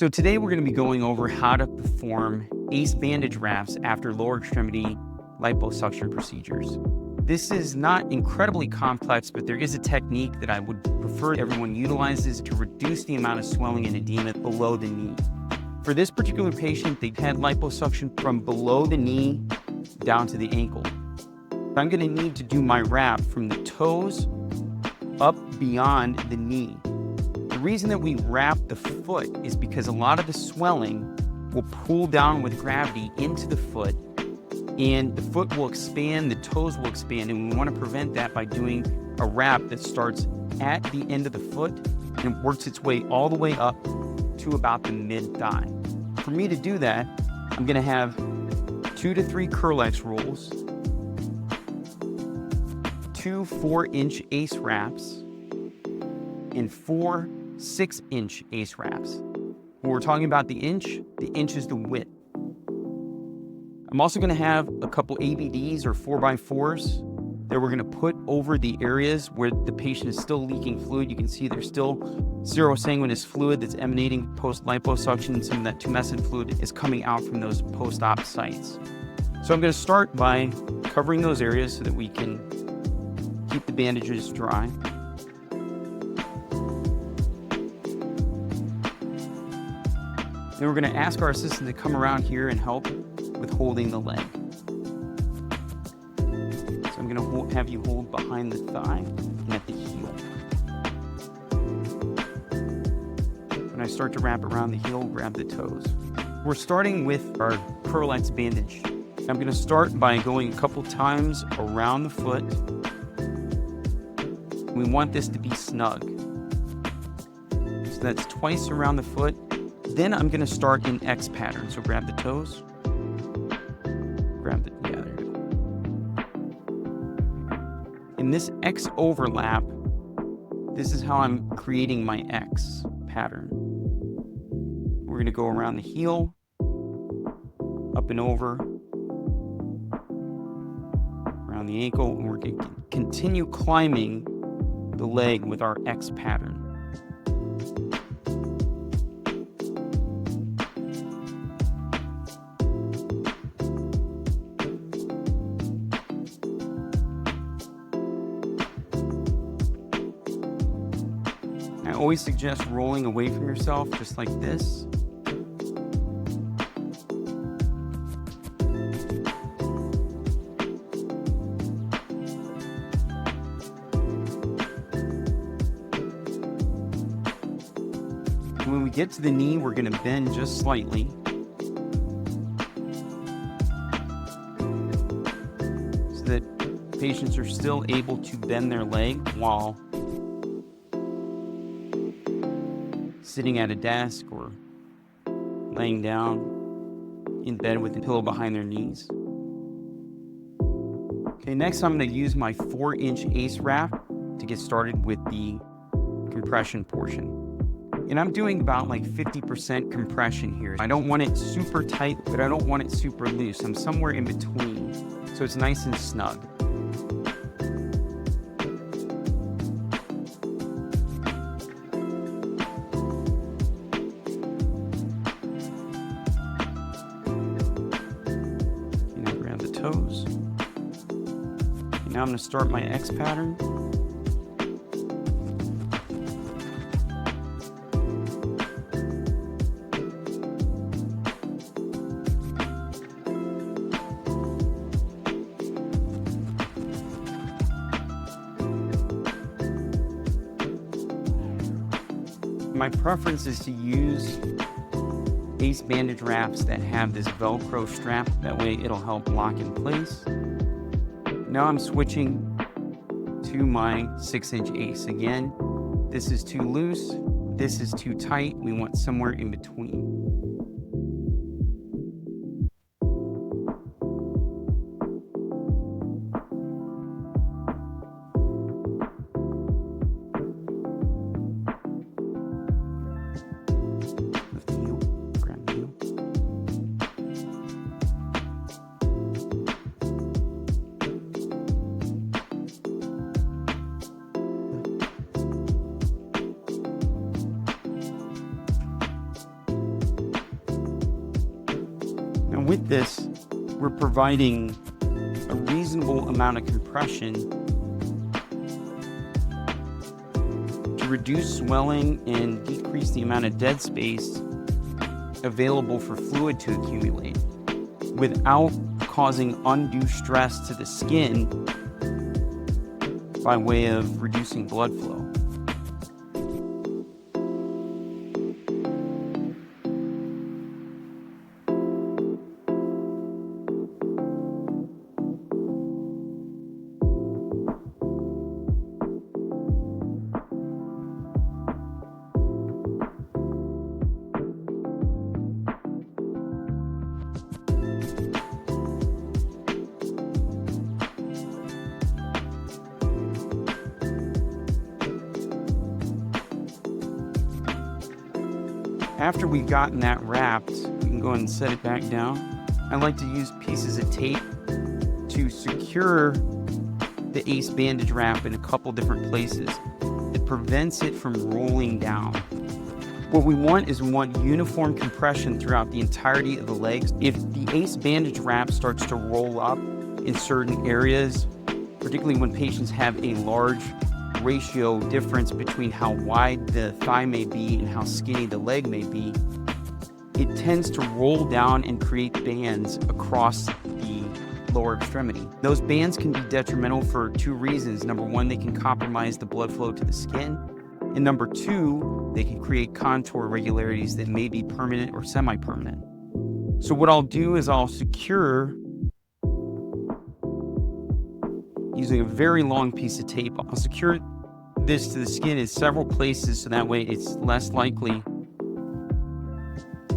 So today we're going to be going over how to perform ACE bandage wraps after lower extremity liposuction procedures. This is not incredibly complex, but there is a technique that I would prefer everyone utilizes to reduce the amount of swelling and edema below the knee. For this particular patient, they had liposuction from below the knee down to the ankle. I'm going to need to do my wrap from the toes up beyond the knee. The reason that we wrap the foot is because a lot of the swelling will pull down with gravity into the foot, and the foot will expand, the toes will expand, and we want to prevent that by doing a wrap that starts at the end of the foot and works its way all the way up to about the mid-thigh. For me to do that, I'm going to have 2 to 3 Curl-X rolls, 2 4-inch ACE wraps, and 4 6-inch ACE wraps. When we're talking about the inch is the width. I'm also going to have a couple ABDs or 4x4s that we're going to put over the areas where the patient is still leaking fluid. You can see there's still serosanguinous fluid that's emanating post-liposuction. Some of that tumescent fluid is coming out from those post-op sites. So I'm going to start by covering those areas so that we can keep the bandages dry. Then we're going to ask our assistant to come around here and help with holding the leg. So I'm going to have you hold behind the thigh and at the heel. When I start to wrap around the heel, grab the toes. We're starting with our Curl-X bandage. I'm going to start by going a couple times around the foot. We want this to be snug. So that's twice around the foot. Then I'm going to start in X pattern. So grab the toes. Grab the, yeah, there you go. In this X overlap, this is how I'm creating my X pattern. We're going to go around the heel, up and over, around the ankle, and we're going to continue climbing the leg with our X pattern. I always suggest rolling away from yourself, just like this. When we get to the knee, we're going to bend just slightly. So that patients are still able to bend their leg while sitting at a desk or laying down in bed with a pillow behind their knees. Okay, next I'm going to use my 4-inch ACE wrap to get started with the compression portion. And I'm doing about like 50% compression here. I don't want it super tight, but I don't want it super loose. I'm somewhere in between, so it's nice and snug. And I grab the toes. And now I'm going to start my X pattern. My preference is to use ACE bandage wraps that have this Velcro strap. That way it'll help lock in place. Now I'm switching to my 6-inch ACE. Again, this is too loose, this is too tight. We want somewhere in between. with this, we're providing a reasonable amount of compression to reduce swelling and decrease the amount of dead space available for fluid to accumulate without causing undue stress to the skin by way of reducing blood flow. After we've gotten that wrapped, we can go ahead and set it back down. I like to use pieces of tape to secure the ACE bandage wrap in a couple different places. It prevents it from rolling down. What we want is uniform compression throughout the entirety of the legs. If the ACE bandage wrap starts to roll up in certain areas, particularly when patients have a large ratio difference between how wide the thigh may be and how skinny the leg may be, it tends to roll down and create bands across the lower extremity. Those bands can be detrimental for two reasons. Number one, they can compromise the blood flow to the skin. And number two, they can create contour irregularities that may be permanent or semi-permanent. So what I'll do is I'll secure, using a very long piece of tape, I'll secure this to the skin in several places so that way it's less likely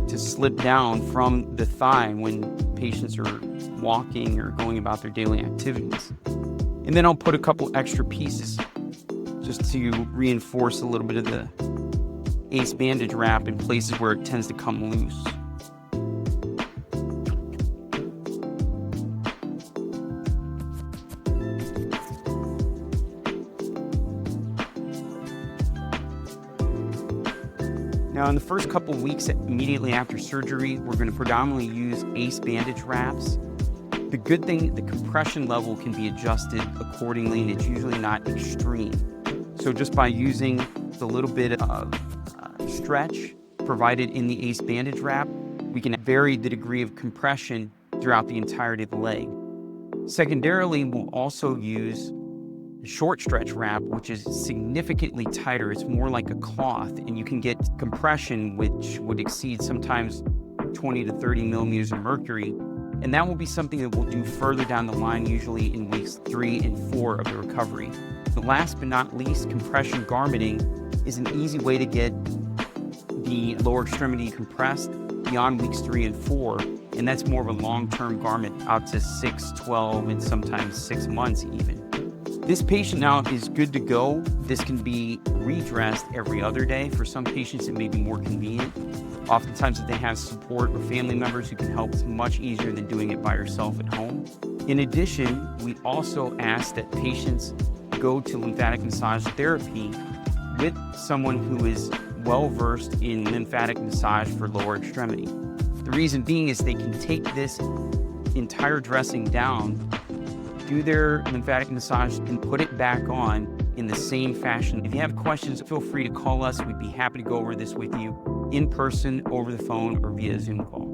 to slip down from the thigh when patients are walking or going about their daily activities. And then I'll put a couple extra pieces just to reinforce a little bit of the ACE bandage wrap in places where it tends to come loose. Now, in the first couple weeks immediately after surgery, we're going to predominantly use ACE bandage wraps. The good thing, the compression level can be adjusted accordingly, and it's usually not extreme. So just by using the little bit of stretch provided in the ACE bandage wrap, we can vary the degree of compression throughout the entirety of the leg. Secondarily, we'll also use short stretch wrap, which is significantly tighter. It's more like a cloth, and you can get compression which would exceed sometimes 20 to 30 millimeters of mercury. And that will be something that we'll do further down the line, usually in weeks 3 and 4 of the recovery. The last but not least, compression garmenting is an easy way to get the lower extremity compressed beyond weeks 3 and 4. And that's more of a long-term garment out to 6, 12, and sometimes 6 months even. This patient now is good to go. This can be redressed every other day. For some patients, it may be more convenient. Oftentimes, if they have support or family members who can help, it's much easier than doing it by yourself at home. In addition, we also ask that patients go to lymphatic massage therapy with someone who is well-versed in lymphatic massage for lower extremity. The reason being is they can take this entire dressing down, do their lymphatic massage, and put it back on in the same fashion. If you have questions, feel free to call us. We'd be happy to go over this with you in person, over the phone, or via Zoom call.